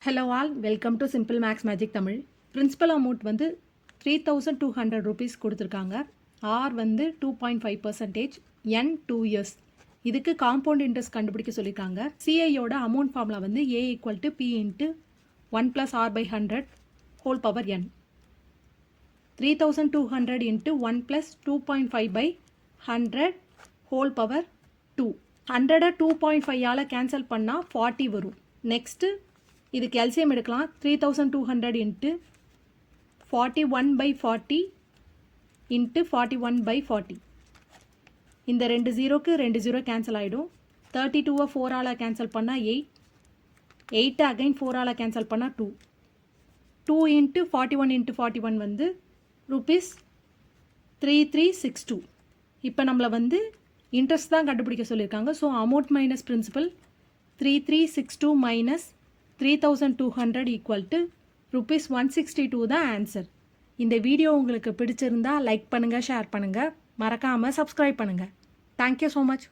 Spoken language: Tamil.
Hello all welcome to simple maths magic Tamil. Principal amount வந்து 3200 rupees கொடுத்துருக்காங்க. ஆர் வந்து 2.5%, என் 2 years. இதுக்கு காம்பவுண்ட் இன்ட்ரெஸ்ட் கண்டுபிடிக்க சொல்லியிருக்காங்க. சிஐயோட அமௌண்ட் ஃபார்முலா வந்து A equal to P into 1 + r/100 whole power N. 3200 into 1 + 2.5/100 whole power 2. 100 2.5ஆல் கேன்சல் பண்ணால் 40 வரும். நெக்ஸ்ட்டு இதுக்கு எல்சிஎம் எடுக்கலாம். 3200 இன்ட்டு 41/40 இன்ட்டு 41/40. இந்த ரெண்டு ஜீரோக்கு 2 ஜீரோ கேன்சல் ஆகிடும். 32 4ஆல் கேன்சல் பண்ணால் 8. 8 அகைன் 4ஆல் கேன்சல் பண்ணால் 2. 2 இன்ட்டு 41 இன்ட்டு 41 வந்து ₹3362. இப்போ நம்மளை வந்து இன்ட்ரெஸ்ட் தான் கண்டுபிடிக்க சொல்லியிருக்காங்க. So amount minus principal 3362 minus 3200 equal to ₹162 தான் ஆன்சர். இந்த வீடியோ உங்களுக்கு பிடிச்சிருந்தா லைக் பண்ணுங்கள், ஷேர் பண்ணுங்கள், மறக்காமல் சப்ஸ்கிரைப் பண்ணுங்கள். Thank you so much.